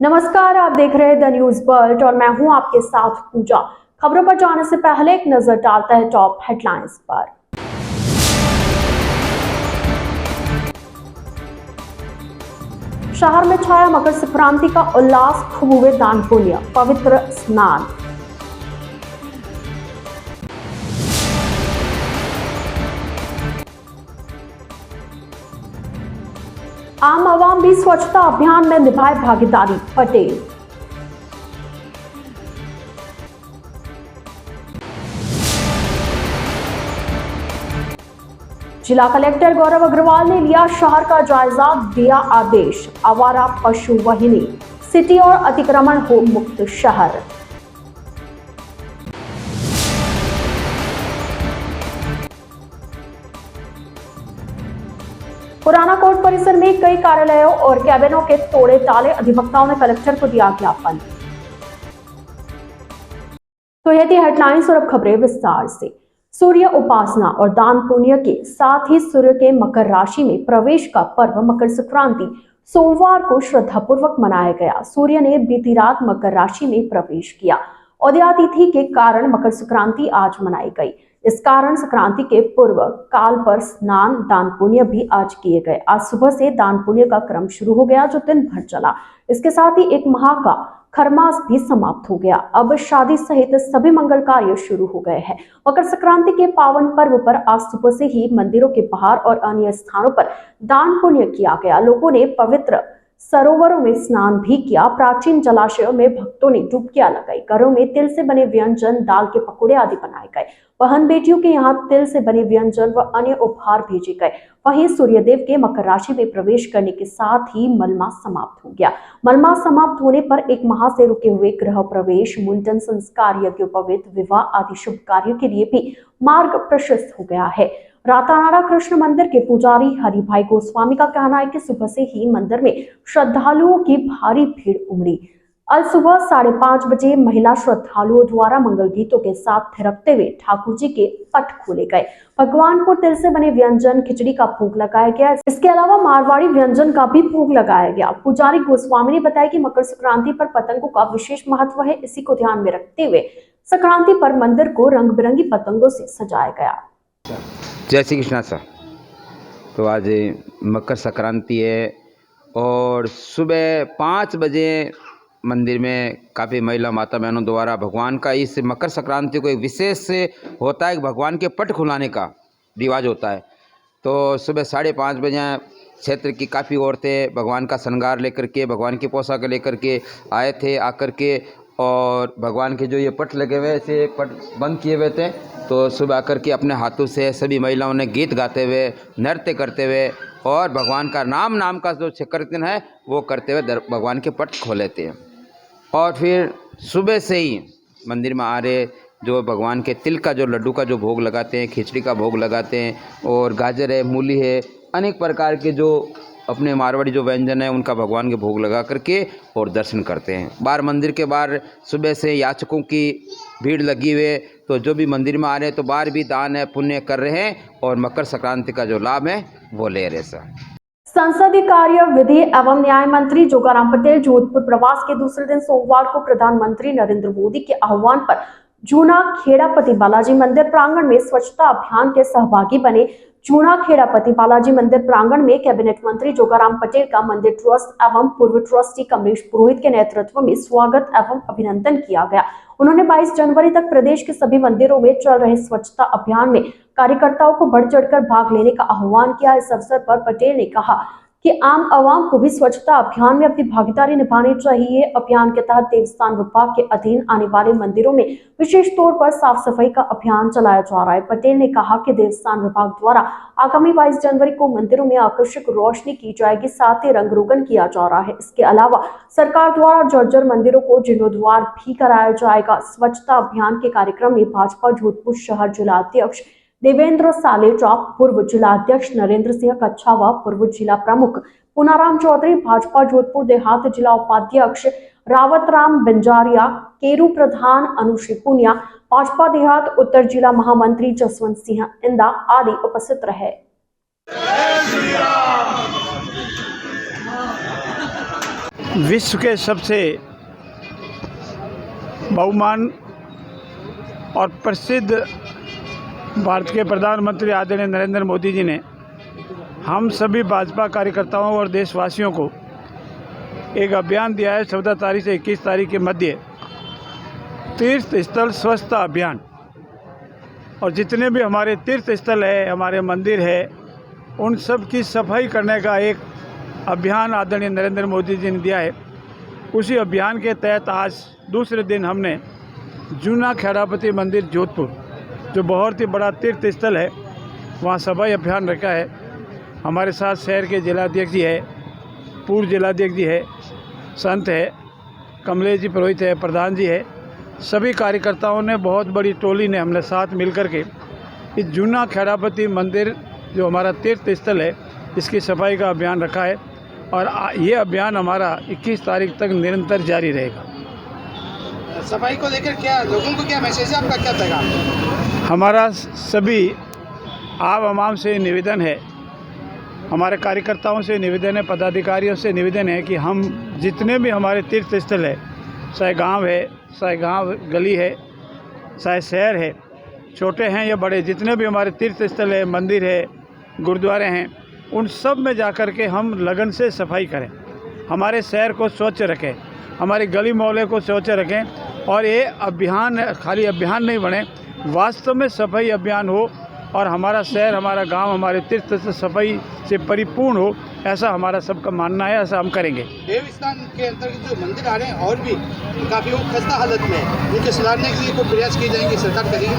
नमस्कार, आप देख रहे हैं द न्यूज वर्ल्ड और मैं हूं आपके साथ पूजा। खबरों पर जाने से पहले एक नजर डालते हैं टॉप हेडलाइंस पर। शहर में छाया मकर संक्रांति का उल्लास, खूब हुए दान पुण्य, पवित्र स्नान। आम आवाम भी स्वच्छता अभियान में निभाए भागीदारी, पटेल। जिला कलेक्टर गौरव अग्रवाल ने लिया शहर का जायजा, दिया आदेश, आवारा पशु वाहिनी, सिटी और अतिक्रमण हो मुक्त शहर। पुराना कोर्ट परिसर में कई कार्यालयों और कैबिनों के तोड़े ताले, अधिवक्ताओं ने कलेक्टर को दिया ज्ञापन। तो ये थी हेडलाइंस और अब खबरें विस्तार से। सूर्य उपासना और दान पुण्य के साथ ही सूर्य के मकर राशि में प्रवेश का पर्व मकर संक्रांति सोमवार को श्रद्धापूर्वक मनाया गया। सूर्य ने बीती रात मकर राशि में प्रवेश किया। उदया तिथि के कारण मकर संक्रांति आज मनाई गई। इस कारण संक्रांति के पूर्व काल पर स्नान, दान पुण्य भी आज किए गए। आज सुबह से दान पुण्य का क्रम शुरू हो गया जो दिन भर चला। इसके साथ ही एक माह का खरमास भी समाप्त हो गया। अब शादी सहित सभी मंगल कार्य शुरू हो गए हैं। मकर संक्रांति के पावन पर्व पर आज सुबह से ही मंदिरों के बाहर और अन्य स्थानों पर दान पुण्य किया गया। लोगों ने पवित्र सरोवरों में स्नान भी किया। प्राचीन जलाशयों में भक्तों ने डुबकियां लगाई। घरों में तिल से बने व्यंजन, दाल के पकौड़े आदि बनाए गए। बहन बेटियों के यहाँ तिल से बने व्यंजन व अन्य उपहार भेजे गए। वहीं सूर्यदेव के मकर राशि में प्रवेश करने के साथ ही मलमास समाप्त हो गया। मलमास समाप्त होने पर एक माह से रुके हुए गृह प्रवेश, मुंडन संस्कार, यज्ञोपवीत, विवाह आदि शुभ कार्यों के लिए भी मार्ग प्रशस्त हो गया है। रातानाडा कृष्ण मंदिर के पुजारी हरिभाई गोस्वामी का कहना है कि सुबह से ही मंदिर में श्रद्धालुओं की भारी भीड़ उमड़ी। आज सुबह 5:30 बजे महिला श्रद्धालुओं द्वारा मंगल गीतों के साथ थिरकते हुए ठाकुर जी के पट खोले गए। भगवान को तिल से बने व्यंजन, खिचड़ी का भोग लगाया गया। इसके अलावा मारवाड़ी व्यंजन का भी भोग लगाया गया। पुजारी गोस्वामी ने बताया कि मकर संक्रांति पर पतंगों का विशेष महत्व है। इसी को ध्यान में रखते हुए संक्रांति पर मंदिर को रंग बिरंगी पतंगों से सजाया गया। जय श्री कृष्णा सर। तो आज मकर संक्रांति है और सुबह 5 बजे मंदिर में काफ़ी महिला माता बहनों द्वारा भगवान का इस मकर संक्रांति को एक विशेष होता है, भगवान के पट खुलाने का रिवाज होता है। तो सुबह 5:30 बजे क्षेत्र की काफ़ी औरतें भगवान का श्रृंगार लेकर के, भगवान की पोशाक लेकर के आए थे। आकर के और भगवान के जो ये पट लगे हुए थे, पट बंद किए हुए थे, तो सुबह आकर के अपने हाथों से सभी महिलाओं ने गीत गाते हुए, नृत्य करते हुए और भगवान का नाम का जो कीर्तन है वो करते हुए भगवान के पट खोले थे। और फिर सुबह से ही मंदिर में आ रहे जो भगवान के तिल का जो लड्डू का जो भोग लगाते हैं, खिचड़ी का भोग लगाते हैं और गाजर है, मूली है, अनेक प्रकार के जो अपने मारवाड़ी जो व्यंजन है उनका भगवान के भोग लगा करके और दर्शन करते हैं। बाहर मंदिर के बाहर सुबह से याचकों की भीड़ लगी हुई, तो जो भी मंदिर में आ रहे हैं तो बाहर भी दान है, पुण्य कर रहे हैं और मकर संक्रांति का जो लाभ है वो ले रहे हैं। संसदीय कार्य, विधि एवं न्याय मंत्री जोगाराम पटेल जोधपुर प्रवास के दूसरे दिन सोमवार को प्रधानमंत्री नरेंद्र मोदी के आह्वान पर जूना खेड़ापति बालाजी मंदिर प्रांगण में स्वच्छता अभियान के सहभागी बने। जूना खेड़ापति बालाजी मंदिर प्रांगण में कैबिनेट मंत्री जोगाराम पटेल का मंदिर ट्रस्ट एवं पूर्व ट्रस्टी कमलेश पुरोहित के नेतृत्व में स्वागत एवं अभिनंदन किया गया। उन्होंने 22 जनवरी तक प्रदेश के सभी मंदिरों में चल रहे स्वच्छता अभियान में कार्यकर्ताओं को बढ़ चढ़कर भाग लेने का आह्वान किया। इस अवसर पर पटेल ने कहा कि आम आवाम को भी स्वच्छता अभियान में अपनी भागीदारी निभानी चाहिए। अभियान के तहत देवस्थान विभाग के अधीन आने वाले मंदिरों में विशेष तौर पर साफ सफाई का अभियान चलाया जा रहा है। पटेल ने कहा कि देवस्थान विभाग द्वारा आगामी 22 जनवरी को मंदिरों में आकर्षक रोशनी की जाएगी, साथ ही रंग रोगन किया जा रहा है। इसके अलावा सरकार द्वारा जर्जर मंदिरों को जीर्णोद्वार भी कराया जाएगा। स्वच्छता अभियान के कार्यक्रम में भाजपा जोधपुर शहर जिला अध्यक्ष देवेंद्र सालेचा, पूर्व जिलाध्यक्ष नरेंद्र सिंह कच्छावा, पूर्व जिला प्रमुख पुनाराम चौधरी, भाजपा जोधपुर देहात जिला उपाध्यक्ष रावतराम बंजारिया, केरू प्रधान अनुश्री पुनिया, भाजपा देहात उत्तर जिला महामंत्री जसवंत सिंह इंदा आदि उपस्थित रहे। विश्व के सबसे बहुमान और प्रसिद्ध भारत के प्रधानमंत्री आदरणीय नरेंद्र मोदी जी ने हम सभी भाजपा कार्यकर्ताओं और देशवासियों को एक अभियान दिया है 14 तारीख से 21 तारीख के मध्य तीर्थ स्थल स्वच्छता अभियान। और जितने भी हमारे तीर्थ स्थल है, हमारे मंदिर है, उन सब की सफाई करने का एक अभियान आदरणीय नरेंद्र मोदी जी ने दिया है। उसी अभियान के तहत आज दूसरे दिन हमने जूना खेड़ापति मंदिर जोधपुर, जो बहुत ही बड़ा तीर्थ स्थल है, वहाँ सफाई अभियान रखा है। हमारे साथ शहर के जिलाध्यक्ष जी है, पूर्व जिलाध्यक्ष जी है, संत है, कमलेश जी पुरोहित है, प्रधान जी है, सभी कार्यकर्ताओं ने बहुत बड़ी टोली ने हमने साथ मिलकर के इस जूना खेड़ापति मंदिर जो हमारा तीर्थ स्थल है, इसकी सफाई का अभियान रखा है। और ये अभियान हमारा 21 तारीख तक निरंतर जारी रहेगा। सफाई को लेकर क्या लोगों को क्या मैसेज है आपका, क्या पैगाम? हमारा सभी आवाम से निवेदन है, हमारे कार्यकर्ताओं से निवेदन है, पदाधिकारियों से निवेदन है कि हम जितने भी हमारे तीर्थ स्थल है, चाहे गांव है, चाहे गांव गली है, चाहे शहर है, छोटे हैं या बड़े, जितने भी हमारे तीर्थ स्थल है, मंदिर है, गुरुद्वारे हैं, उन सब में जाकर के हम लगन से सफाई करें, हमारे शहर को स्वच्छ रखें, हमारी गली मोहल्ले को स्वच्छ रखें। और ये अभियान खाली अभियान नहीं बने, वास्तव में सफाई अभियान हो और हमारा शहर, हमारा गांव, हमारे तीर्थ से सफाई से परिपूर्ण हो, ऐसा हमारा सबका मानना है। ऐसा हम करेंगे। देवस्थान के अंतर्गत जो मंदिर आ रहे हैं और भी काफ़ी वो खस्ता हालत में है, उनके सुधारने के लिए कोई प्रयास किए जाएंगे, सरकार करेगी?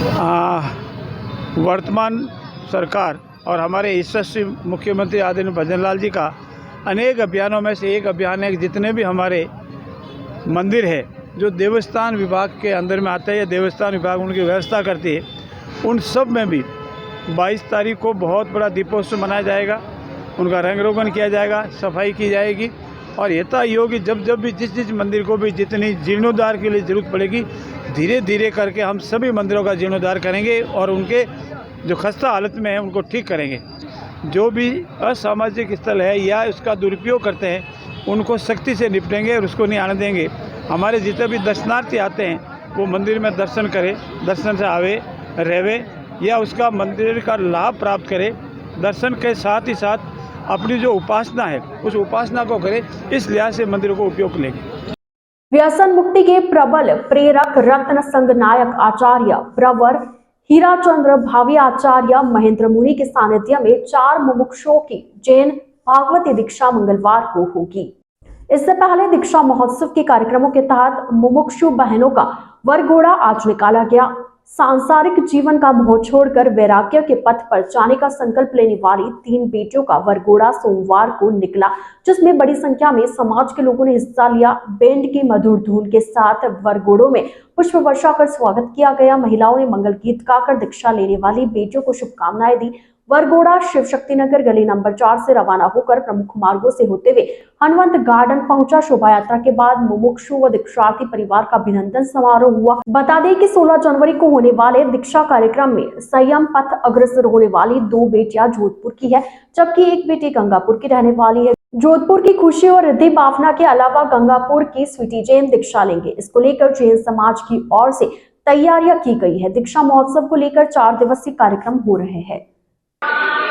वर्तमान सरकार और हमारे यशस्वी मुख्यमंत्री आदरणीय भजन लाल जी का अनेक अभियानों में से एक अभियान है कि जितने भी हमारे मंदिर है जो देवस्थान विभाग के अंदर में आते हैं या देवस्थान विभाग उनकी व्यवस्था करती है, उन सब में भी 22 तारीख को बहुत बड़ा दीपोत्सव मनाया जाएगा, उनका रंग रोगन किया जाएगा, सफाई की जाएगी। और यथायोग्य जब भी जिस मंदिर को भी जितनी जीर्णोद्धार के लिए ज़रूरत पड़ेगी, धीरे धीरे करके हम सभी मंदिरों का जीर्णोद्धार करेंगे और उनके जो खस्ता हालत में है उनको ठीक करेंगे। जो भी असामाजिक स्थल है या उसका दुरुपयोग करते हैं उनको सख्ती से निपटेंगे और उसको नहीं आने देंगे। हमारे जितने भी दर्शनार्थी आते हैं वो मंदिर में दर्शन करें, दर्शन से आवे रहवे या उसका मंदिर का लाभ प्राप्त करें, दर्शन के साथ ही साथ अपनी जो उपासना है उस उपासना को करें, इस लिहाज से मंदिरों को उपयोग लेंगे। व्यसन मुक्ति के प्रबल प्रेरक रत्न संघ नायक आचार्य प्रवर हीराचंद्र भावी आचार्य महेंद्र मुनि के सानिध्य में 4 मुमुक्षुओं की जैन भागवती दीक्षा मंगलवार को होगी। इससे पहले दीक्षा महोत्सव के कार्यक्रमों के तहत मुमुक्षु बहनों का वरघोड़ा आज निकाला गया। सांसारिक जीवन का मोह छोड़कर वैराग्य के पथ पर जाने का संकल्प लेने वाली 3 बेटियों का वरघोड़ा सोमवार को निकला, जिसमें बड़ी संख्या में समाज के लोगों ने हिस्सा लिया। बैंड की मधुर धुन के साथ वरघोड़ों में पुष्प वर्षा कर स्वागत किया गया। महिलाओं ने मंगल गीत गाकर दीक्षा लेने वाली बेटियों को शुभकामनाएं दी। वरघोड़ा शिव शक्ति नगर गली नंबर 4 से रवाना होकर प्रमुख मार्गों से होते हुए हनुमंत गार्डन पहुंचा। शोभा यात्रा के बाद मुमुक्षु व दीक्षार्थी परिवार का अभिनंदन समारोह हुआ। बता दें कि 16 जनवरी को होने वाले दीक्षा कार्यक्रम में संयम पथ अग्रसर होने वाली 2 बेटियां जोधपुर की है, जबकि एक बेटी गंगापुर की रहने वाली है। जोधपुर की खुशी और रिद्धि बाफना के अलावा गंगापुर की स्वीटी जैन दीक्षा लेंगे। इसको लेकर जैन समाज की ओर से तैयारियां की गई है। दीक्षा महोत्सव को लेकर 4 दिवसीय कार्यक्रम हो रहे हैं।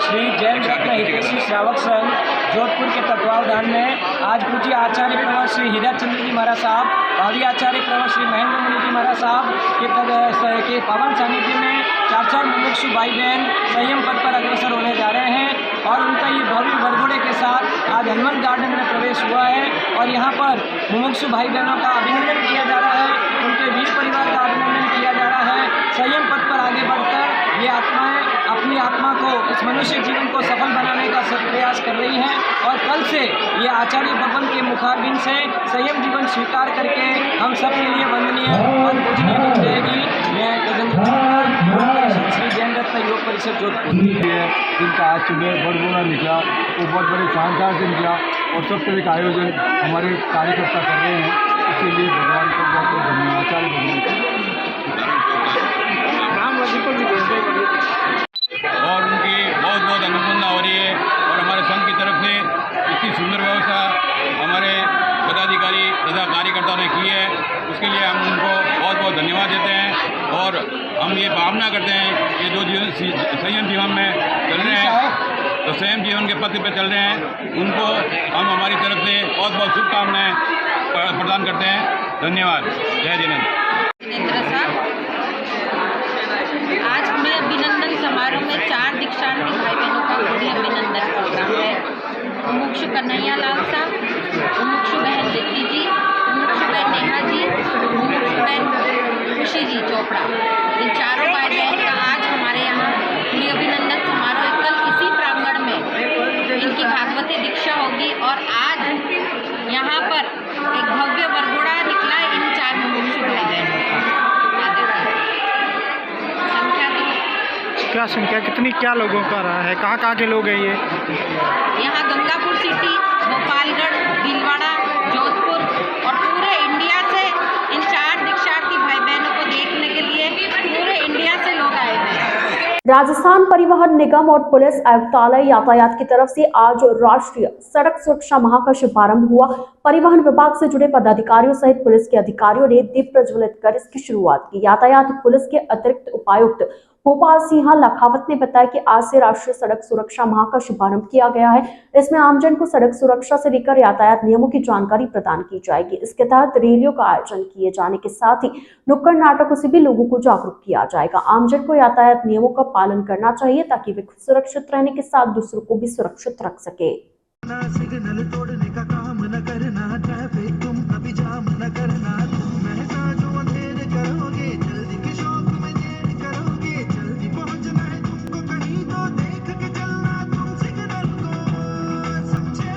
श्री जैन रत्न हितैषी श्रावक संघ जोधपुर के तत्वावधान में आज पूज्य आचार्य प्रवर श्री हीराचंद्र जी महाराज साहब, भावी आचार्य प्रवर श्री महेंद्र मुनि जी महाराज साहब के पावन सानिध्य में 4 मुमुक्षु भाई बहन संयम पथ पर अग्रसर होने जा रहे हैं और उनका ये भव्य वरघोड़े के साथ आज हनुमान गार्डन में प्रवेश हुआ है और यहाँ पर मुमुक्षु भाई बहनों का अभिनंदन किया जा रहा है, उनके वीर परिवार का अभिनंदन किया जा रहा है। संयम पथ पर आगे बढ़कर ये आत्माएं अपनी आत्मा को, इस मनुष्य जीवन को सफल बनाने का प्रयास कर रही हैं और कल से ये आचार्य भगवान के मुखारबिंद से संयम जीवन स्वीकार करके हम सब के लिए वंदनीय और पूजनीय बन जाएगी। मैं गजेंद्र श्री जैन रत्न योग परिषद जोधपुर जिनका आज सुबह वरघोड़ा निकला, वो बहुत बड़े शानदार से निकला और सब तरह का आयोजन हमारे कार्यकर्ता कर रहे हैं, इसीलिए भगवान को बहुत बहुत धन्यवाद। आचार्य भगवान और उनकी बहुत बहुत अनुमोदना हो रही है और हमारे संघ की तरफ से इतनी सुंदर व्यवस्था हमारे पदाधिकारी रहे हैं और हम ये भावना करते हैं कि जो संयम जीवन में चल रहे हैं, तो संयम जीवन के पथ पे चल रहे हैं, उनको हम हमारी तरफ से बहुत बहुत शुभकामनाएं प्रदान करते हैं। धन्यवाद। जय जिनेंद्र। आज हमें अभिनंदन समारोह में 4 दीक्षांती भाई बहनों का होली अभिनंदन प्रोग्राम है। मुमुक्षु कन्हैया लाल साहब, मुमुक्षु बहन रिद्धि जी, मुमुक्षु बहन नेहा जी, मुमुक्षु बहन खुशी जी चोपड़ा, इन चारों भाई बहन का आज हमारे यहाँ होली अभिनंदन समारोह कल इसी प्रांगण में इनकी भागवती दीक्षा होगी और आज यहाँ पर एक भव्य वरघोड़ा निकला इन 4 मुमुक्षु भाई बहनों का। क्या संख्या कितनी क्या लोगों का रहा है, कहाँ के लोग हैं ये? यहाँ गंगापुर सिटी, गोपालगढ़, भीलवाड़ा, जोधपुर और पूरे इंडिया से इन 4 दीक्षार्थी भाई बहनों को देखने के लिए पूरे इंडिया से लोग आए हैं। राजस्थान परिवहन निगम और पुलिस आयुक्तालय यातायात की तरफ से आज राष्ट्रीय सड़क सुरक्षा माह का शुभारंभ हुआ। परिवहन विभाग से जुड़े पदाधिकारियों सहित पुलिस के अधिकारियों ने दीप प्रज्वलित कर इसकी शुरुआत की। यातायात पुलिस के अतिरिक्त उपायुक्त भोपाल सिंह लखावत ने बताया कि आज से राष्ट्रीय सड़क सुरक्षा माह का शुभारंभ किया गया है। इसमें आमजन को सड़क सुरक्षा से लेकर यातायात नियमों की जानकारी प्रदान की जाएगी। इसके तहत रैलियों का आयोजन किए जाने के साथ ही नुक्कड़ नाटकों से भी लोगों को जागरूक किया जाएगा। आमजन को यातायात नियमों का पालन करना चाहिए ताकि वे खुद सुरक्षित रहने के साथ दूसरों को भी सुरक्षित रख सके। सिग्नल तोड़ने का काम न करना, ट्रैफिक तुम कभी जाम न करना, तुम महसा जो अंधेर करोगे, जल्दी के शौक में देर करोगे, जल्दी पहुंचना है तुमको कहीं तो देख के चलना, तुम सिग्नल को समझे।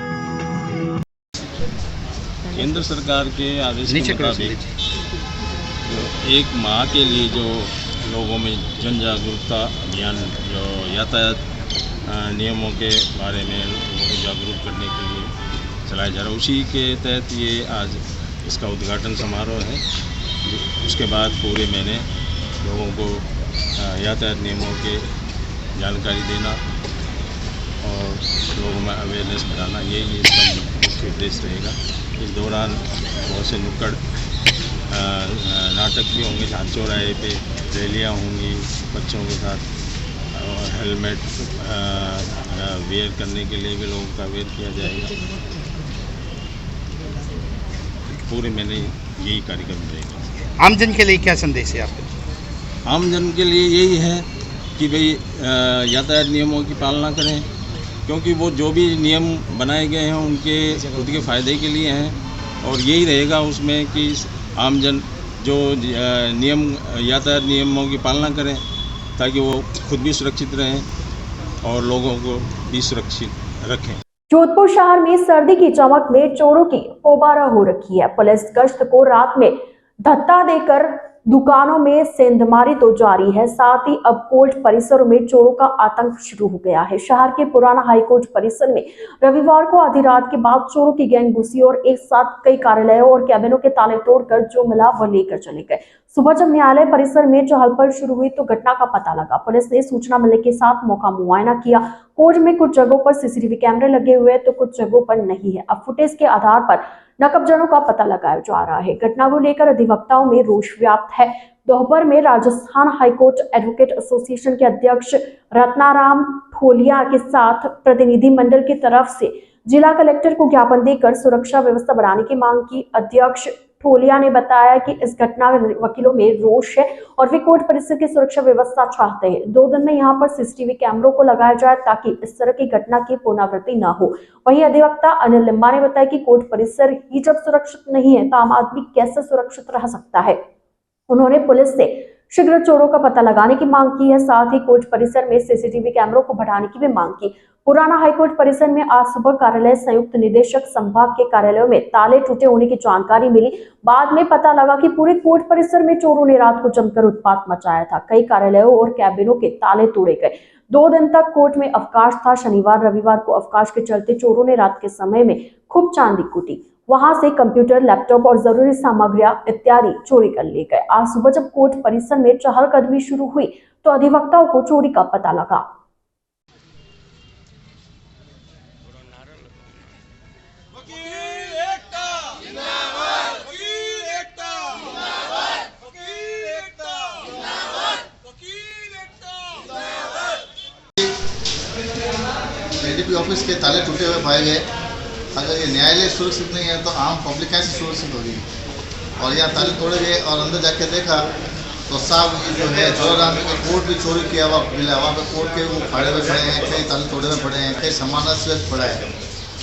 केंद्र सरकार के आदेश के मुताबिक एक माह के लिए जो लोगों में जन जागरूकता अभियान जो यातायात नियमों के बारे में लोगों को जागरूक करने के लिए चलाया जा रहा है, उसी के तहत ये आज इसका उद्घाटन समारोह है। उसके बाद पूरे महीने लोगों को यातायात नियमों के जानकारी देना और लोगों में अवेयरनेस बढ़ाना, यही इसका मुख्य उद्देश्य रहेगा। इस दौरान बहुत से नुक्कड़ नाटक भी होंगे, हाथ चौराहे पे रैलियाँ होंगी बच्चों के साथ, और हेलमेट वेयर करने के लिए भी लोगों का वेयर किया जाएगा। पूरे महीने यही कार्यक्रम रहेगा। आमजन के लिए क्या संदेश है आपका? आमजन के लिए यही है कि भाई यातायात नियमों की पालना करें, क्योंकि वो जो भी नियम बनाए गए हैं उनके खुद के फ़ायदे के लिए हैं, और यही रहेगा उसमें कि आमजन जो नियम यातायात नियमों की पालना करें ताकि वो खुद भी सुरक्षित रहें और लोगों को भी सुरक्षित रखें। जोधपुर शहर में सर्दी की चमक में चोरों की होबारा हो रखी है। पुलिस गश्त को रात में धत्ता देकर दुकानों में सेंधमारी तो जारी है, साथ ही अब कोर्ट परिसर में चोरों का आतंक शुरू हो गया है। शहर के पुराना हाईकोर्ट परिसर में रविवार को आधी रात के बाद चोरों की गैंग घुसी और एक साथ कई कार्यालयों और कैबिनों के ताले तोड़कर जो मिला वह लेकर चले गए। सुबह जब न्यायालय परिसर में चहल पहल शुरू हुई तो घटना का पता लगा। पुलिस ने सूचना मिलने के साथ मौका मुआयना किया। कोर्ट में कुछ जगहों पर सीसीटीवी कैमरे लगे हुए हैं तो कुछ जगहों पर नहीं है। अब फुटेज के आधार पर नकबजनों का पता लगाया जा रहा है। घटना को लेकर अधिवक्ताओं में रोष व्याप्त है। दोपहर में राजस्थान हाईकोर्ट एडवोकेट एसोसिएशन के अध्यक्ष रत्नाराम ठोलिया के साथ प्रतिनिधि मंडल की तरफ से जिला कलेक्टर को ज्ञापन देकर सुरक्षा व्यवस्था बढ़ाने की मांग की। अध्यक्ष ठोलिया ने बताया कि इस घटना में वकीलों में रोष है और वे कोर्ट परिसर की सुरक्षा व्यवस्था चाहते हैं। 2 दिन में यहां पर सीसीटीवी कैमरों को लगाया जाए ताकि इस तरह की घटना की पुनरावृत्ति न हो। वहीं अधिवक्ता अनिल लिम्बा ने बताया कि कोर्ट परिसर ही जब सुरक्षित नहीं है तो आम आदमी कैसे सुरक्षित रह सकता है। उन्होंने पुलिस से शीघ्र चोरों का पता लगाने की मांग की है, साथ ही कोर्ट परिसर में सीसीटीवी कैमरों को बढ़ाने की भी मांग की। पुराना हाईकोर्ट परिसर में आज सुबह कार्यालय संयुक्त निदेशक संभाग के कार्यालयों में ताले टूटे होने की जानकारी मिली। बाद में पता लगा कि पूरे कोर्ट परिसर में चोरों ने रात को जमकर उत्पात मचाया था। कई कार्यालयों और कैबिनों के ताले तोड़े गए। 2 दिन तक कोर्ट में अवकाश था। शनिवार रविवार को अवकाश के चलते चोरों ने रात के समय में खूब चांदी कूटी। वहां से कंप्यूटर, लैपटॉप और जरूरी सामग्रियां इत्यादि चोरी कर ले गए। आज सुबह जब कोर्ट परिसर में चहलकदमी शुरू हुई तो अधिवक्ताओं को चोरी का पता लगा। वकील एकता एडीपी ऑफिस के ताले टूटे हुए पाए गए। अगर ये न्यायालय सुरक्षित नहीं है तो आम पब्लिक कैसे सुरक्षित होगी। और यहाँ ताले तोड़े गए और अंदर जाके देखा तो साहब ये जो है जोराम का कोर्ट भी चोरी किया हुआ मिला। वहाँ पे कोर्ट के वो फाड़े हुए पड़े हैं, कई ताले तोड़े हुए पड़े हैं, कई सामान स्वेत पड़ा है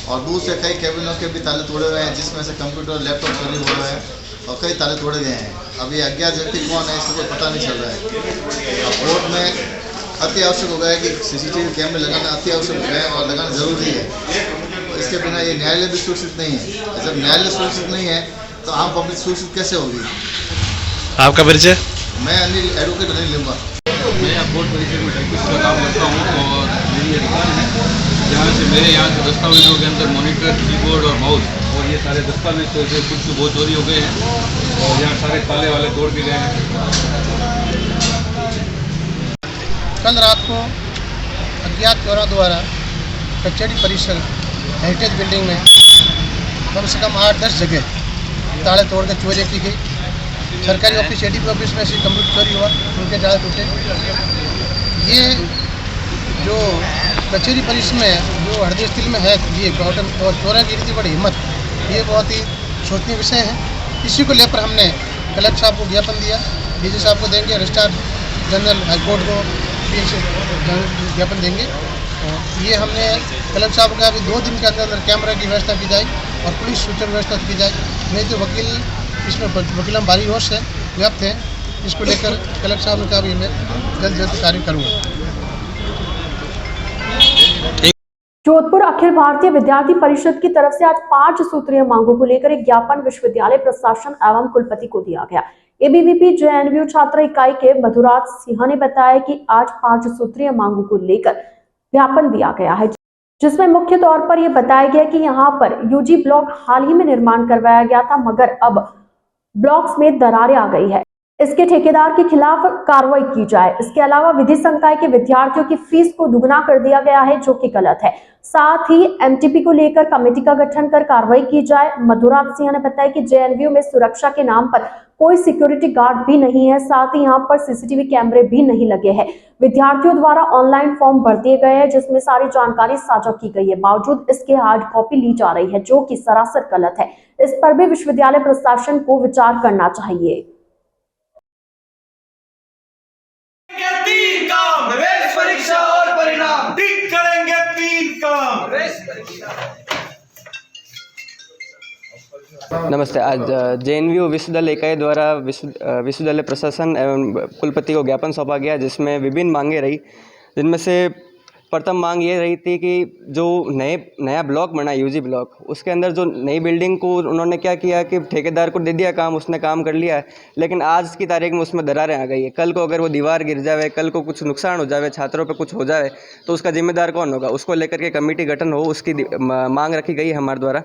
और दूसरे कई कैबिनों के भी ताले तोड़े हुए हैं जिसमें से कंप्यूटर लैपटॉप चोरी हुआ है और कई ताले तोड़े गए हैं। अभी अज्ञात व्यक्ति कौन है इसको पता नहीं चल रहा है। अब कोर्ट में अति आवश्यक हो गया कि सीसीटीवी कैमरे लगाना अति आवश्यक हो गया और लगाना जरूरी है। तो इसके बिना ये न्यायालय भी सुरक्षित नहीं है। जब न्यायालय सुरक्षित नहीं है तो आम पब्लिक सुरक्षित कैसे होगी। आपका परिचय? मैं अनिल, एडवोकेट अनिल लिम्बा। मैं कोर्ट परिसर में टाइपिस्ट का काम करता हूँ और मेरी ये दुकान है जहाँ से मेरे यहाँ के दस्तावेजों के अंदर मॉनिटर, कीबोर्ड और माउस और ये सारे दस्तावेज तो कुछ तो बहुत चोरी हो गए हैं और यहाँ सारे ताले वाले तोड़ के गए हैं। कल रात को अज्ञात चोरों द्वारा कचहरी परिसर हेरिटेज बिल्डिंग में कम से कम 8-10 जगह ताले तोड़ कर चोरी की गई। सरकारी ऑफिस एडीपी ऑफिस में से कंप्यूटर चोरी हुआ, उनके ताले टूटे। ये जो कचहरी परिसर में जो हृदय स्थल में है ये गौतम और चोरों की इतनी बड़ी हिम्मत, ये बहुत ही सोचनीय विषय है। इसी को लेकर हमने कलेक्टर साहब को ज्ञापन दिया, डीजी साहब को देंगे, रजिस्ट्रार जनरल हाईकोर्ट को ज्ञापन देंगे। और ये हमने कलेक्टर साहब का अभी 2 दिन के अंदर कैमरा की व्यवस्था की जाए और पुलिस सूचना व्यवस्था की जाए। नहीं तो वकील इसमें वकील हम भारी होश है व्याप्त हैं। इसको लेकर कलेक्टर साहब ने कहा भी मैं जल्द जल्द कार्य करूँगा। जोधपुर अखिल भारतीय विद्यार्थी परिषद की तरफ से आज 5 सूत्रीय मांगों को लेकर एक ज्ञापन विश्वविद्यालय प्रशासन एवं कुलपति को दिया गया। एबीवीपी जेएनयू छात्र इकाई के मधुराज सिंह ने बताया कि आज 5 सूत्रीय मांगों को लेकर ज्ञापन दिया गया है, जिसमें मुख्य तौर पर यह बताया गया कि यहां पर यूजी ब्लॉक हाल ही में निर्माण करवाया गया था, मगर अब ब्लॉक्स में दरारें आ गई है। इसके ठेकेदार के खिलाफ कार्रवाई की जाए। इसके अलावा विधि संकाय के विद्यार्थियों की फीस को दुगना कर दिया गया है, जो कि गलत है। साथ ही एमटीपी को लेकर कमेटी का गठन कर कार्रवाई की जाए। मधुराज सिंह ने बताया कि जेएनयू में सुरक्षा के नाम पर कोई सिक्योरिटी गार्ड भी नहीं है, साथ ही यहाँ पर सीसीटीवी कैमरे भी नहीं लगे हैं। विद्यार्थियों द्वारा ऑनलाइन फॉर्म भर दिए गए हैं, जिसमें सारी जानकारी साझा की गई है। बावजूद इसके हार्ड कॉपी ली जा रही है, जो कि सरासर गलत है। इस पर भी विश्वविद्यालय प्रशासन को विचार करना चाहिए। प्रवेश परीक्षा और परिणाम ठीक करेंगे 3 काम। नमस्ते। आज जेएनयू विश्वविद्यालय इकाई द्वारा विश्वविद्यालय प्रशासन एवं कुलपति को ज्ञापन सौंपा गया, जिसमें विभिन्न मांगें रही। जिनमें से प्रथम मांग ये रही थी कि जो नया ब्लॉक बना यूजी ब्लॉक, उसके अंदर जो नई बिल्डिंग को उन्होंने क्या किया कि ठेकेदार को दे दिया काम, उसने काम कर लिया है, लेकिन आज की तारीख में उसमें दरारें आ गई है। कल को अगर वो दीवार गिर जाए, कल को कुछ नुकसान हो जाए, छात्रों पे कुछ हो जाए, तो उसका जिम्मेदार कौन होगा? उसको लेकर के कमेटी गठन हो, उसकी मांग रखी गई है हमारे द्वारा।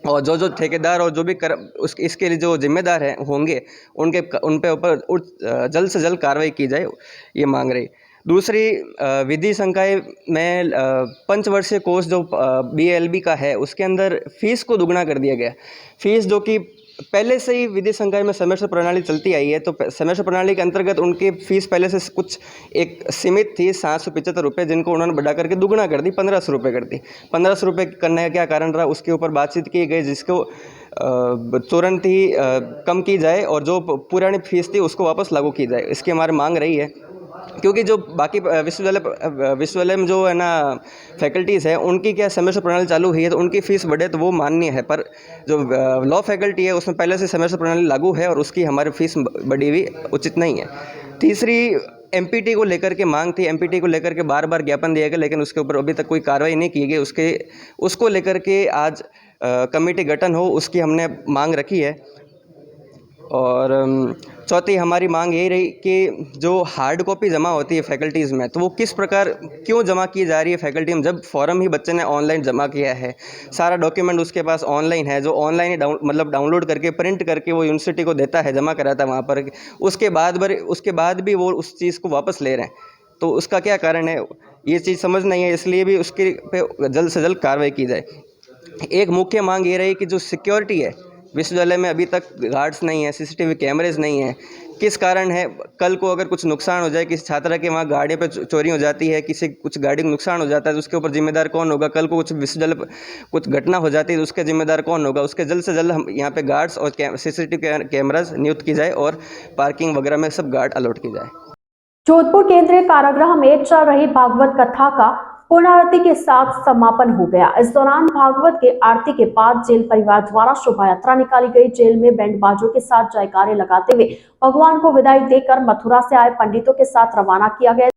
और जो ठेकेदार और जो भी इसके लिए जो जिम्मेदार हैं होंगे, उन पे ऊपर जल्द से जल्द कार्रवाई की जाए, ये मांग रही। दूसरी, विधि संकाय में पंचवर्षीय कोर्स जो बीएलबी का है, उसके अंदर फीस को दुगना कर दिया गया। फीस जो कि पहले से ही विधि संकाय में सेमेस्टर प्रणाली चलती आई है, तो सेमेस्टर प्रणाली के अंतर्गत उनकी फ़ीस पहले से कुछ एक सीमित थी 775 रुपये, जिनको उन्होंने बढ़ा करके दुगना कर दी, 1500 रुपये कर दी। 1500 रुपये करने का क्या कारण रहा, उसके ऊपर बातचीत की गई, जिसको तुरंत ही कम की जाए और जो पुरानी फीस थी उसको वापस लागू की जाए, इसकी हमारी मांग रही है। क्योंकि जो बाकी विश्वविद्यालय में जो है ना फैकल्टीज़ है, उनकी क्या सेमेस्टर प्रणाली चालू हुई है, तो उनकी फ़ीस बढ़े तो वो माननीय है, पर जो लॉ फैकल्टी है उसमें पहले से सेमेस्टर प्रणाली लागू है और उसकी हमारी फ़ीस बढ़ी हुई उचित नहीं है। तीसरी, एमपीटी को लेकर के मांग थी। एमपीटी को लेकर के बार बार ज्ञापन दिया गया, लेकिन उसके ऊपर अभी तक कोई कार्रवाई नहीं की गई। उसको लेकर के आज कमेटी गठन हो, उसकी हमने मांग रखी है। और चौथी हमारी मांग यही रही कि जो हार्ड कॉपी जमा होती है फैकल्टीज़ में, तो वो किस प्रकार क्यों जमा की जा रही है फैकल्टी में, जब फॉर्म ही बच्चे ने ऑनलाइन जमा किया है, सारा डॉक्यूमेंट उसके पास ऑनलाइन है, जो ऑनलाइन ही डाउनलोड करके प्रिंट करके वो यूनिवर्सिटी को देता है, जमा कराता है वहाँ पर। उसके बाद भी वो उस चीज़ को वापस ले रहे हैं, तो उसका क्या कारण है, ये चीज़ समझ नहीं है। इसलिए भी उसके पे जल्द से जल्द कार्रवाई की जाए। एक मुख्य मांग ये रही कि जो सिक्योरिटी है विश्वविद्यालय में, अभी तक गार्ड्स नहीं है, सीसीटीवी कैमरेज नहीं है, किस कारण है, कल को अगर कुछ नुकसान हो जाए, किसी छात्रा के वहाँ गाड़ी पे चोरी हो जाती है, किसी कुछ गाड़ी को नुकसान हो जाता है तो उसके ऊपर जिम्मेदार कौन होगा, कल को कुछ विश्वविद्यालय कुछ घटना हो जाती है तो उसके जिम्मेदार कौन होगा। उसके जल्द से जल्द हम यहाँ पे गार्ड्स और CCTV कैमराज नियुक्त की जाए और पार्किंग वगैरह में सब गार्ड अलॉट की जाए। जोधपुर केंद्रीय कारागृह में चल रही भागवत कथा का पूर्णारती के साथ समापन हो गया। इस दौरान भागवत के आरती के बाद जेल परिवार द्वारा शोभा यात्रा निकाली गई। जेल में बैंड बाजों के साथ जयकारे लगाते हुए भगवान को विदाई देकर मथुरा से आए पंडितों के साथ रवाना किया गया।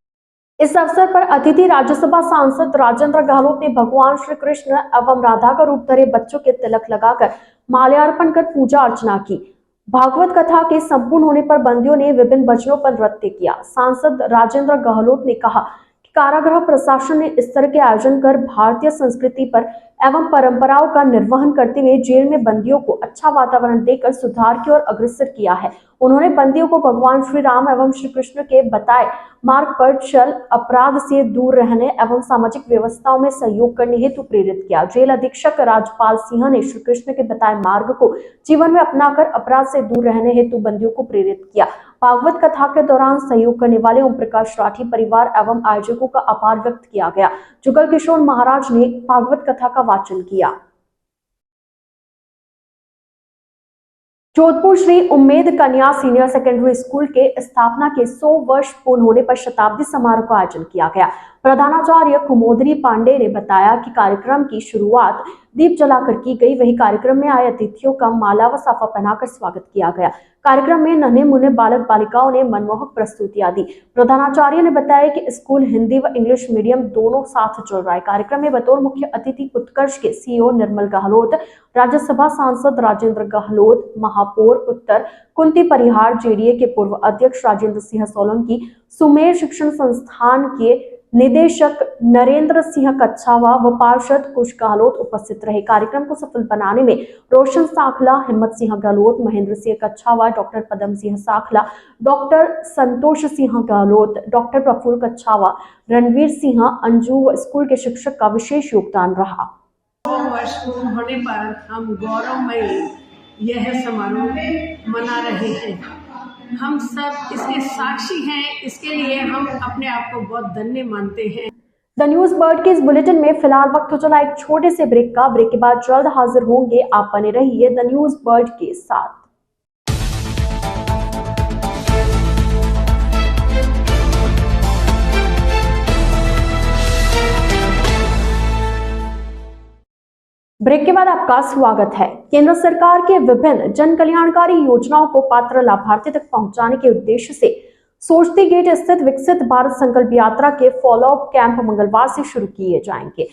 इस अवसर पर अतिथि राज्यसभा सांसद राजेंद्र गहलोत ने भगवान श्री कृष्ण एवं राधा का रूप धरे बच्चों के तिलक लगाकर माल्यार्पण कर पूजा अर्चना की। भागवत कथा के संपूर्ण होने पर बंदियों ने विभिन्न भजनों पर नृत्य किया। सांसद राजेंद्र गहलोत ने कहा कि कारागृह प्रशासन ने इस तरह के आयोजन कर भारतीय संस्कृति पर एवं परंपराओं का निर्वहन करते हुए जेल में बंदियों को अच्छा वातावरण देकर सुधार की ओर अग्रसर किया है। उन्होंने बंदियों को भगवान श्री राम एवं श्री कृष्ण के बताए मार्ग पर चल अपराध से दूर रहने एवं सामाजिक व्यवस्थाओं में सहयोग करने हेतु प्रेरित किया। जेल अधीक्षक राजपाल सिंह ने श्री कृष्ण के बताए मार्ग को जीवन में अपनाकर अपराध से दूर रहने हेतु बंदियों को प्रेरित किया। भागवत कथा के दौरान सहयोग करने वाले ओम प्रकाश राठी परिवार एवं आयोजकों का आभार व्यक्त किया गया। जुगल किशोर महाराज ने भागवत कथा का वाचन किया। जोधपुर श्री उम्मेद कन्या सीनियर सेकेंडरी स्कूल के स्थापना के 100 वर्ष पूर्ण होने पर शताब्दी समारोह का आयोजन किया गया। प्रधानाचार्य कुमोदरी पांडे ने बताया कि कार्यक्रम की शुरुआत दीप जलाकर की गई। वही कार्यक्रम में आए अतिथियों का माला व साफा पहनाकर स्वागत किया गया। कार्यक्रम में नन्हे मुन्ने बालक बालिकाओं ने मनमोहक प्रस्तुतियां दी। प्रधानाचार्य ने बताया कि स्कूल हिंदी व इंग्लिश मीडियम दोनों साथ चल रहा है। कार्यक्रम में बतौर मुख्य अतिथि उत्कर्ष के CEO निर्मल गहलोत, राज्यसभा सांसद राजेंद्र गहलोत, महापौर उत्तर कुंती परिहार, JDA के पूर्व अध्यक्ष राजेंद्र सिंह सोलंकी, सुमेर शिक्षण संस्थान के निदेशक नरेंद्र सिंह कच्छावा व पार्षद कुश गहलोत उपस्थित रहे। कार्यक्रम को सफल बनाने में रोशन साखला, हिम्मत Singh Gehlot, Mahendra Singh Kachhawa, doctor Padam Singh Sakhla, doctor Santosh Singh Gehlot, doctor Praful Kachhawa, Ranveer Singh, Anju व स्कूल के शिक्षक का विशेष योगदान रहा। 100 वर्ष पूर्ण होने पर हम गौरवमयी यह समारोह मना रहे हैं। हम सब इसके साक्षी हैं, इसके लिए हम अपने आप को बहुत धन्य मानते हैं। द न्यूज बर्ड के इस बुलेटिन में फिलहाल वक्त हो चला एक छोटे से ब्रेक का। ब्रेक के बाद जल्द हाजिर होंगे। आप बने रहिए द न्यूज बर्ड के साथ। ब्रेक के बाद आपका स्वागत है। केंद्र सरकार के विभिन्न जन कल्याणकारी योजनाओं को पात्र लाभार्थी तक पहुंचाने के उद्देश्य से सोचती गेट स्थित विकसित भारत संकल्प यात्रा के फॉलोअप कैंप मंगलवार से शुरू किए जाएंगे।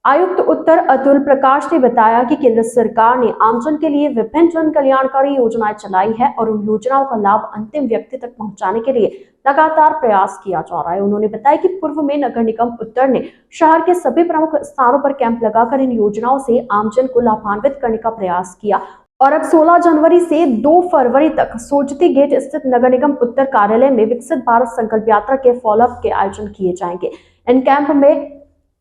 आयुक्त उत्तर अतुल प्रकाश ने बताया कि केंद्र सरकार ने आमजन के लिए विभिन्न जन कल्याणकारी योजनाएं चलाई है और उन योजनाओं का लाभ अंतिम व्यक्ति तक पहुंचाने के लिए लगातार प्रयास किया जा रहा है। उन्होंने बताया कि पूर्व में नगर निगम उत्तर ने शहर के सभी प्रमुख स्थानों पर कैंप लगाकर इन योजनाओं से आमजन को लाभान्वित करने का प्रयास किया और अब 16 जनवरी से 2 फरवरी तक सोचती गेट स्थित नगर निगम उत्तर कार्यालय में विकसित भारत संकल्प यात्रा के फॉलोअप के आयोजन किए जाएंगे। इन कैंप में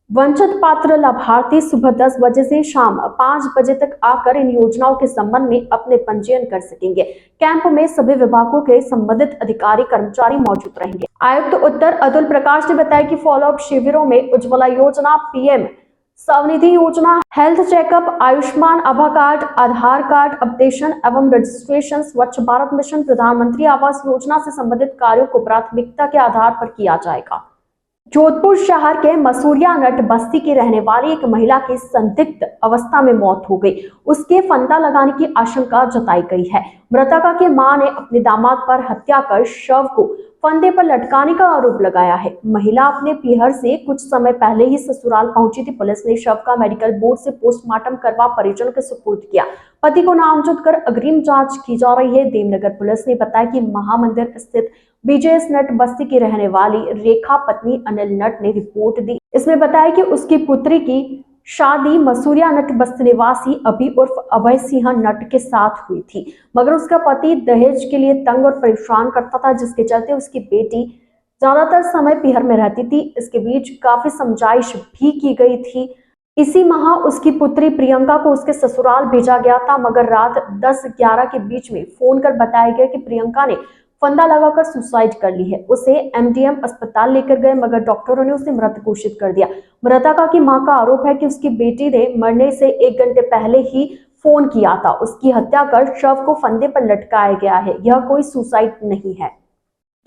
वंचित पात्र लाभार्थी सुबह 10 बजे से शाम 5 बजे तक आकर इन योजनाओं के संबंध में अपने पंजीयन कर सकेंगे। कैंप में सभी विभागों के संबंधित अधिकारी कर्मचारी मौजूद रहेंगे। आयुक्त उत्तर अतुल प्रकाश ने बताया कि फॉलोअप शिविरों में उज्ज्वला योजना, PM स्वनिधि योजना, हेल्थ चेकअप, आयुष्मान आभा कार्ड, आधार कार्ड अपडेशन एवं रजिस्ट्रेशन, स्वच्छ भारत मिशन, प्रधानमंत्री आवास योजना से संबंधित कार्यों को प्राथमिकता के आधार पर किया जाएगा। जोधपुर शहर के मसूरिया नट बस्ती की रहने वाली एक महिला की संदिग्ध अवस्था में मौत हो गई। उसके फंदा लगाने की आशंका जताई गई है। मृतका की मां ने अपने दामाद पर हत्या कर शव को फंदे पर लटकाने का आरोप लगाया है। महिला अपने पीहर से कुछ समय पहले ही ससुराल पहुंची थी। पुलिस ने शव का मेडिकल बोर्ड से पोस्टमार्टम करवा परिजनों के सुपुर्द किया। पति को नामजद कर अग्रिम जांच की जा रही है। देवनगर पुलिस ने बताया कि महामंदिर स्थित BJS नट बस्ती की रहने वाली रेखा पत्नी अनिल नट ने रिपोर्ट दी। इसमें बताया कि उसकी पुत्री की शादी मसूरिया नट बस्ती निवासी अभी उर्फ अभय सिंह नट के साथ हुई थी, मगर उसका पति दहेज के लिए तंग और परेशान करता था, जिसके चलते उसकी बेटी ज्यादातर समय पीहर में रहती थी। इसके बीच काफी समझाइश भी की गई थी। इसी माह उसकी पुत्री प्रियंका को उसके ससुराल भेजा गया था, मगर रात 10-11 के बीच में फोन कर बताया गया कि प्रियंका ने फंदा लगाकर सुसाइड कर ली है। उसे एमडीएम अस्पताल लेकर गए मगर डॉक्टरों ने उसे मृत घोषित कर दिया। मृतका की मां का आरोप है कि उसकी बेटी ने मरने से 1 घंटे पहले ही फोन किया था। उसकी हत्या कर शव को फंदे पर लटकाया गया है। यह कोई सुसाइड नहीं है।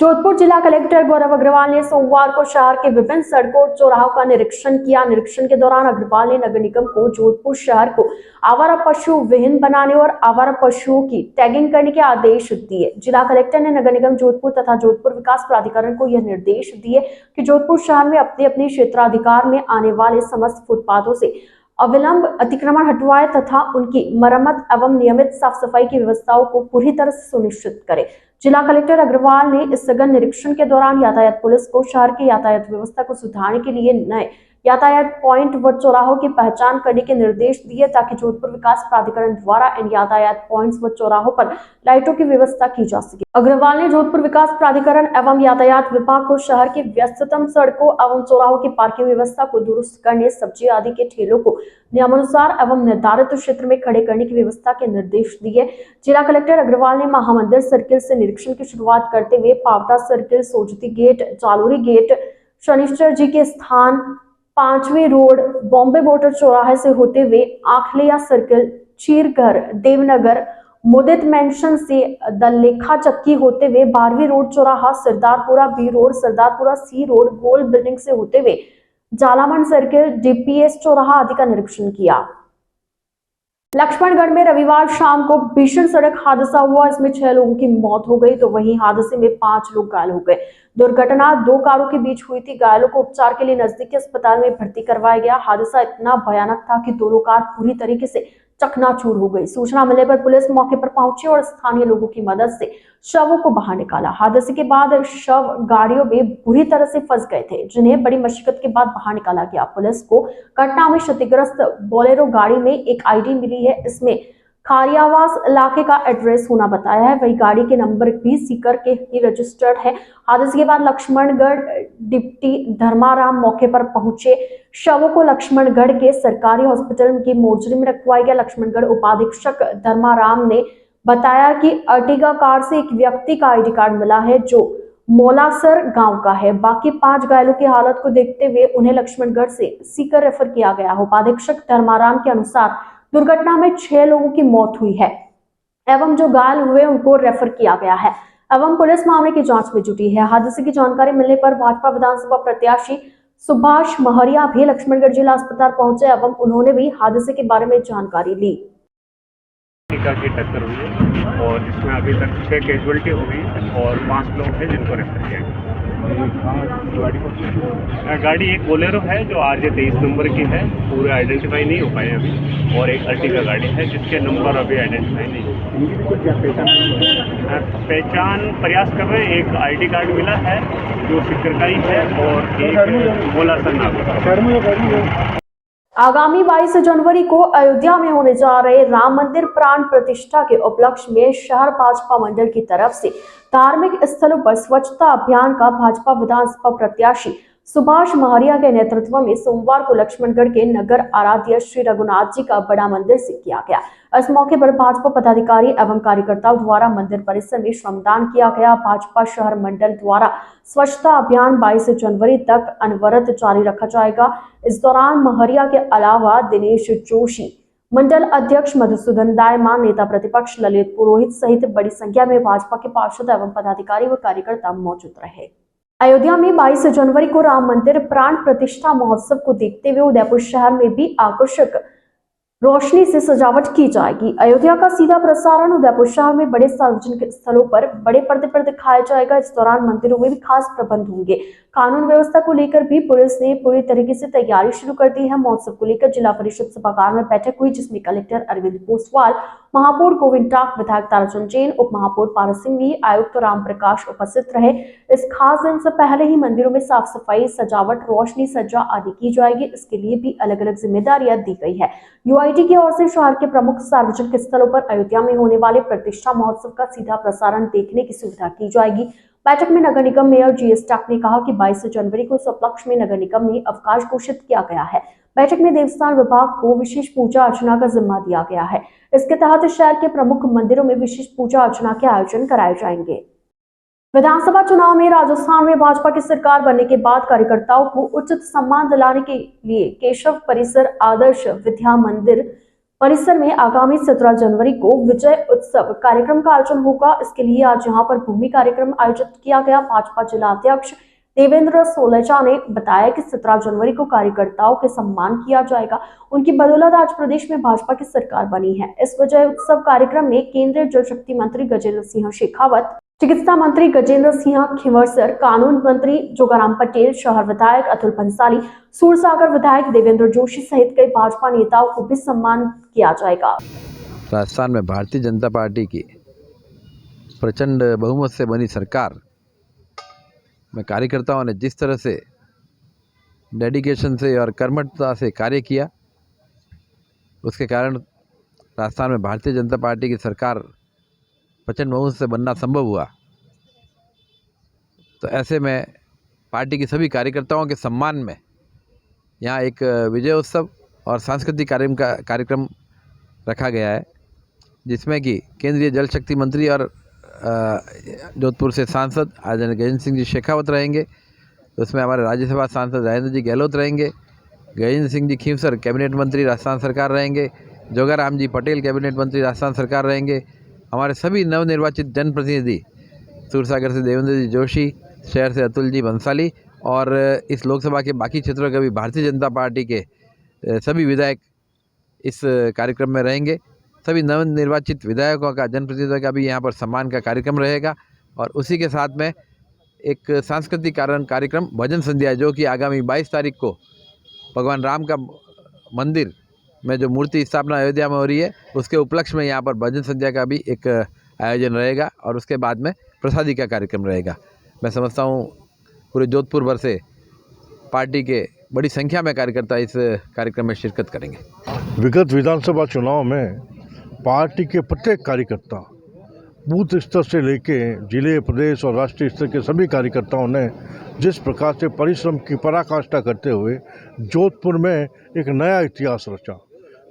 जोधपुर जिला कलेक्टर गौरव अग्रवाल ने सोमवार को शहर के विभिन्न सड़कों और चौराहों का निरीक्षण किया। निरीक्षण के दौरान अग्रवाल ने नगर निगम को जोधपुर शहर को आवारा पशु विहीन बनाने और आवारा पशुओं की टैगिंग करने के आदेश दिए। जिला कलेक्टर ने नगर निगम जोधपुर तथा जोधपुर विकास प्राधिकरण को यह निर्देश दिए कि जोधपुर शहर में अपने अपने क्षेत्राधिकार में आने वाले समस्त फुटपाथों से अविलंब अतिक्रमण हटवाए तथा उनकी मरम्मत एवं नियमित साफ सफाई की व्यवस्थाओं को पूरी तरह से सुनिश्चित करे। जिला कलेक्टर अग्रवाल ने इस सघन निरीक्षण के दौरान यातायात पुलिस को शहर की यातायात व्यवस्था को सुधारने के लिए नए यातायात पॉइंट व चौराहों की पहचान करने के निर्देश दिए ताकि जोधपुर विकास प्राधिकरण द्वारा इन यातायात पॉइंट्स व चौराहों पर लाइटों की व्यवस्था की जा सके। अग्रवाल ने जोधपुर विकास प्राधिकरण एवं यातायात विभाग को शहर के व्यस्ततम सड़कों एवं चौराहों की पार्किंग व्यवस्था को दुरुस्त करने, सब्जी आदि के ठेलों को नियमानुसार एवं निर्धारित क्षेत्र में खड़े करने की व्यवस्था के निर्देश दिए। जिला कलेक्टर अग्रवाल ने महामंदिर सर्किल से निरीक्षण की शुरुआत करते हुए Paota circle, Sojati gate, Jalori gate, Shanishchar ji के स्थान, 5वीं रोड, बॉम्बे मोटर चौराहे से होते हुए आखलिया सर्किल, चीरघर, देवनगर, मुदित मेंशन से दलेखा चक्की होते हुए 12वीं रोड चौराहा, सरदारपुरा बी रोड, सरदारपुरा सी रोड, गोल बिल्डिंग से होते हुए जालामन सर्किल, डीपीएस चौराहा आदि का निरीक्षण किया। लक्ष्मणगढ़ में रविवार शाम को भीषण सड़क हादसा हुआ। इसमें 6 लोगों की मौत हो गई तो वहीं हादसे में 5 लोग घायल हो गए। दुर्घटना 2 कारों के बीच हुई थी। घायलों को उपचार के लिए नजदीकी अस्पताल में भर्ती करवाया गया। हादसा इतना भयानक था कि दोनों कार पूरी तरीके से चकनाचूर हो गई। सूचना मिलने पर पुलिस मौके पर पहुंची और स्थानीय लोगों की मदद से शवों को बाहर निकाला। हादसे के बाद शव गाड़ियों में बुरी तरह से फंस गए थे, जिन्हें बड़ी मशक्कत के बाद बाहर निकाला गया। पुलिस को घटना में क्षतिग्रस्त बोलेरो गाड़ी में एक आईडी मिली है। इसमें खारियावास इलाके का एड्रेस होना बताया है। वही गाड़ी के नंबर भी सीकर के ही रजिस्टर्ड है। हादसे के बाद लक्ष्मणगढ़ डिप्टी धर्माराम मौके पर पहुंचे। शवों को लक्ष्मणगढ़ के सरकारी हॉस्पिटल की मोर्चरी में रखवाया गया। लक्ष्मणगढ़ उपाधीक्षक धर्माराम ने बताया कि अर्टिगा कार से एक व्यक्ति का आईडी कार्ड मिला है जो मोलासर गांव का है। बाकी 5 घायलों की हालत को देखते हुए उन्हें लक्ष्मणगढ़ से सीकर रेफर किया गया। उपाधीक्षक धर्माराम के अनुसार दुर्घटना में 6 लोगों की मौत हुई है एवं जो घायल हुए उनको रेफर किया गया है एवं पुलिस मामले की जांच में जुटी है। हादसे की जानकारी मिलने पर भाजपा विधानसभा प्रत्याशी सुभाष महरिया भी लक्ष्मणगढ़ जिला अस्पताल पहुंचे एवं उन्होंने भी हादसे के बारे में जानकारी ली। की टक्कर हुई है और इसमें अभी तक 6 कैजुअलिटी हो गई और 5 लोग हैं जिनको रेफर किया गया। गाड़ी एक बोलेरो है जो RJ 23 नंबर की है, पूरे आइडेंटिफाई नहीं हो पाए अभी, और एक अर्टिगा गाड़ी है जिसके नंबर अभी आइडेंटिफाई नहीं हो। पहचान प्रयास कर रहे हैं। एक ID कार्ड मिला है जो सीकर का ही है और एक मोलासर नागौर। आगामी 22 जनवरी को अयोध्या में होने जा रहे राम मंदिर प्राण प्रतिष्ठा के उपलक्ष्य में शहर भाजपा मंडल की तरफ से धार्मिक स्थलों पर स्वच्छता अभियान का भाजपा विधानसभा प्रत्याशी सुभाष महरिया के नेतृत्व में सोमवार को लक्ष्मणगढ़ के नगर आराध्य श्री रघुनाथ जी का बड़ा मंदिर से किया गया। इस मौके पर भाजपा पदाधिकारी एवं कार्यकर्ताओं द्वारा मंदिर परिसर में श्रमदान किया गया। भाजपा शहर मंडल द्वारा स्वच्छता अभियान 22 जनवरी तक अनवरत जारी रखा जाएगा। इस दौरान महरिया के अलावा दिनेश जोशी, मंडल अध्यक्ष मधुसूदन दायमान, नेता प्रतिपक्ष ललित पुरोहित सहित बड़ी संख्या में भाजपा के पार्षद एवं पदाधिकारी व कार्यकर्ता मौजूद रहे। अयोध्या में 22 जनवरी को राम मंदिर प्राण प्रतिष्ठा महोत्सव को देखते हुए उदयपुर शहर में भी आकर्षक रोशनी से सजावट की जाएगी। अयोध्या का सीधा प्रसारण उदयपुर शहर में बड़े सार्वजनिक स्थलों पर बड़े पर्दे पर दिखाया जाएगा। इस दौरान मंदिरों में भी खास प्रबंध होंगे। कानून व्यवस्था को लेकर भी पुलिस ने पूरी तरीके से तैयारी शुरू कर दी है। महोत्सव को लेकर जिला परिषद सभागार में बैठक हुई जिसमें कलेक्टर अरविंद पोसवाल, महापौर गोविंद टाक, विधायक ताराचंद जैन, उप महापौर पारस सिंह, आयुक्त राम प्रकाश उपस्थित रहे। इस खास दिन से पहले ही मंदिरों में साफ सफाई, सजावट, रोशनी सज्जा आदि की जाएगी। इसके लिए भी अलग अलग जिम्मेदारियां दी गई है। UIT की ओर से शहर के प्रमुख सार्वजनिक स्थलों पर अयोध्या में होने वाले प्रतिष्ठा महोत्सव का सीधा प्रसारण देखने की सुविधा की जाएगी। बैठक में नगर निगम मेयर GS टाक ने कहा कि 22 जनवरी को इस उपलक्ष्य में नगर निगम में अवकाश घोषित किया गया है। बैठक में देवस्थान विभाग को विशेष पूजा अर्चना का जिम्मा दिया गया है। इसके तहत शहर के प्रमुख मंदिरों में विशेष पूजा अर्चना के आयोजन कराए जाएंगे। विधानसभा चुनाव में राजस्थान में भाजपा की सरकार बनने के बाद कार्यकर्ताओं को उचित सम्मान दिलाने के लिए केशव परिसर आदर्श विद्या मंदिर परिसर में आगामी 17 जनवरी को विजय उत्सव कार्यक्रम का आयोजन होगा। इसके लिए आज यहां पर भूमि कार्यक्रम आयोजित किया गया। भाजपा जिला अध्यक्ष देवेंद्र सोलेचा ने बताया कि 17 जनवरी को कार्यकर्ताओं के सम्मान किया जाएगा। उनकी बदौलत आज प्रदेश में भाजपा की सरकार बनी है। इस विजय उत्सव कार्यक्रम में केंद्रीय जल शक्ति मंत्री गजेंद्र सिंह शेखावत, चिकित्सा मंत्री गजेंद्र सिंह खिंवसर, कानून मंत्री जोगाराम पटेल, शहर विधायक अतुल भंसाली, सूरसागर विधायक देवेंद्र जोशी सहित कई भाजपा नेताओं को भी सम्मान किया जाएगा। राजस्थान में भारतीय जनता पार्टी की प्रचंड बहुमत से बनी सरकार में कार्यकर्ताओं ने जिस तरह से डेडिकेशन से और कर्मठता से कार्य किया, उसके कारण राजस्थान में भारतीय जनता पार्टी की सरकार प्रचंड बहुमत से बनना संभव हुआ। तो ऐसे में पार्टी के सभी कार्यकर्ताओं के सम्मान में यहाँ एक विजय उत्सव और सांस्कृतिक कार्यक्रम रखा गया है, जिसमें कि केंद्रीय जल शक्ति मंत्री और जोधपुर से सांसद आदरणीय गजेंद्र सिंह जी शेखावत रहेंगे। उसमें हमारे राज्यसभा सांसद राजेंद्र जी गहलोत रहेंगे, गजेंद्र सिंह जी खिंवसर कैबिनेट मंत्री राजस्थान सरकार रहेंगे, जोगाराम जी पटेल कैबिनेट मंत्री राजस्थान सरकार रहेंगे, हमारे सभी नवनिर्वाचित जनप्रतिनिधि सूरसागर से देवेंद्र जी जोशी, शहर से अतुल जी भंसाली और इस लोकसभा के बाकी क्षेत्रों के भी भारतीय जनता पार्टी के सभी विधायक इस कार्यक्रम में रहेंगे। सभी नवनिर्वाचित विधायकों का, जनप्रतिनिधियों का भी यहाँ पर सम्मान का कार्यक्रम रहेगा। और उसी के साथ में एक सांस्कृतिक कार्यक्रम भजन संध्या, जो कि आगामी 22 तारीख को भगवान राम का मंदिर में जो मूर्ति स्थापना अयोध्या में हो रही है, उसके उपलक्ष्य में यहाँ पर भजन संध्या का भी एक आयोजन रहेगा और उसके बाद में प्रसादी का कार्यक्रम रहेगा। मैं समझता हूँ पूरे जोधपुर भर से पार्टी के बड़ी संख्या में कार्यकर्ता इस कार्यक्रम में शिरकत करेंगे। विगत विधानसभा चुनाव में पार्टी के प्रत्येक कार्यकर्ता बूथ स्तर से लेके जिले, प्रदेश और राष्ट्रीय स्तर के सभी कार्यकर्ताओं ने जिस प्रकार से परिश्रम की पराकाष्ठा करते हुए जोधपुर में एक नया इतिहास रचा,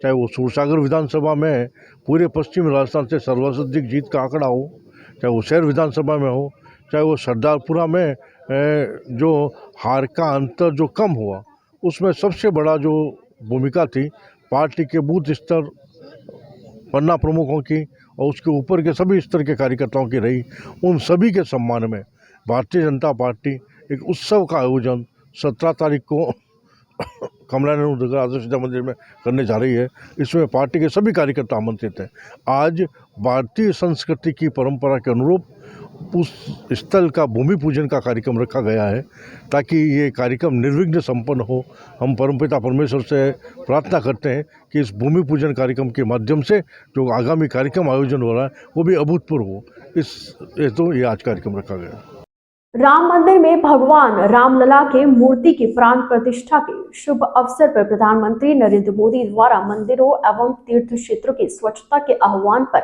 चाहे वो सूरसागर विधानसभा में पूरे पश्चिम राजस्थान से सर्वाधिक जीत का आंकड़ा हो, चाहे वो शहर विधानसभा में हो, चाहे वो सरदारपुरा में जो हार का अंतर जो कम हुआ, उसमें सबसे बड़ा जो भूमिका थी पार्टी के बूथ स्तर पन्ना प्रमुखों की और उसके ऊपर के सभी स्तर के कार्यकर्ताओं की रही। उन सभी के सम्मान में भारतीय जनता पार्टी एक उत्सव का आयोजन 17 तारीख को कमला नेहरू नगर आदर्श विद्या मंदिर में करने जा रही है। इसमें पार्टी के सभी कार्यकर्ता आमंत्रित हैं। आज भारतीय संस्कृति की परंपरा के अनुरूप उस स्थल का भूमि पूजन का कार्यक्रम रखा गया है, ताकि ये कार्यक्रम निर्विघ्न संपन्न हो। हम परमपिता परमेश्वर से प्रार्थना करते हैं कि इस भूमि पूजन कार्यक्रम के माध्यम से जो आगामी कार्यक्रम आयोजन हो रहा है वो भी अभूतपूर्व हो। इस हेतु ये आज कार्यक्रम रखा गया है। राम मंदिर में भगवान रामलला के मूर्ति की प्राण प्रतिष्ठा के शुभ अवसर पर प्रधानमंत्री नरेंद्र मोदी द्वारा मंदिरों एवं तीर्थ क्षेत्रों की स्वच्छता के आह्वान पर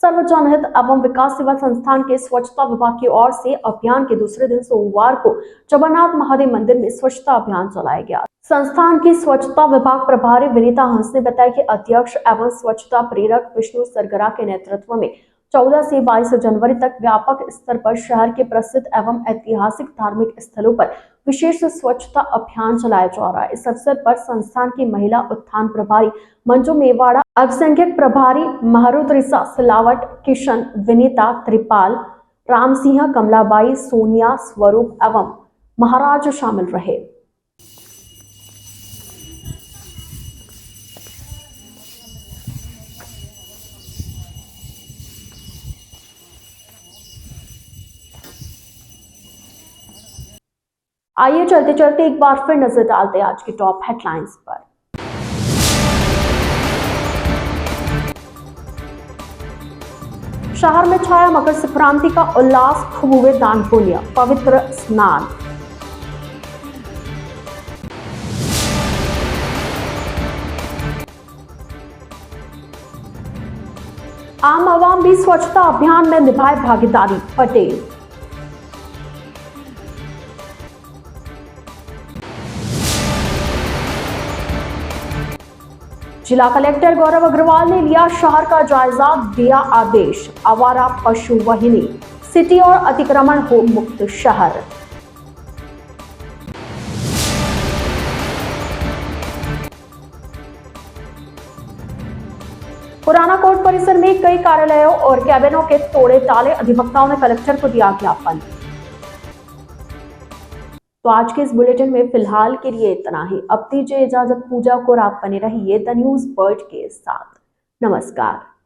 सर्व जनहित एवं विकास सेवा संस्थान के स्वच्छता विभाग की ओर से अभियान के दूसरे दिन सोमवार को जगन्नाथ महादेव मंदिर में स्वच्छता अभियान चलाया गया। संस्थान की स्वच्छता विभाग प्रभारी विनीता हंस ने बताया कि अध्यक्ष एवं स्वच्छता प्रेरक विष्णु सरगरा के नेतृत्व में 14 से 22 जनवरी तक व्यापक स्तर पर शहर के प्रसिद्ध एवं ऐतिहासिक धार्मिक स्थलों पर विशेष स्वच्छता अभियान चलाया जा रहा है। इस अवसर पर संस्थान की महिला उत्थान प्रभारी मंजू मेवाड़ा, अल्पसंख्यक प्रभारी महरुद्रिसा सिलावट, किशन, विनीता, त्रिपाल, राम सिंह, कमलाबाई, सोनिया, स्वरूप एवं महाराज शामिल रहे। आइए चलते चलते एक बार फिर नजर डालते हैं आज की टॉप हेडलाइंस पर। शहर में छाया मकर संक्रांति का उल्लास, खूब हुए दान पुण्य, पवित्र स्नान। आम आवाम भी स्वच्छता अभियान में निभाए भागीदारी, पटेल। जिला कलेक्टर गौरव अग्रवाल ने लिया शहर का जायजा, दिया आदेश, आवारा पशु वाहिनी सिटी और अतिक्रमण हो मुक्त शहर। पुराना कोर्ट परिसर में कई कार्यालयों और कैबिनों के तोड़े ताले, अधिवक्ताओं ने कलेक्टर को दिया ज्ञापन। तो आज के इस बुलेटिन में फिलहाल के लिए इतना ही। अब दीजिए इजाजत, पूजा को आप बने रहिए द न्यूज़ वर्ल्ड के साथ। नमस्कार।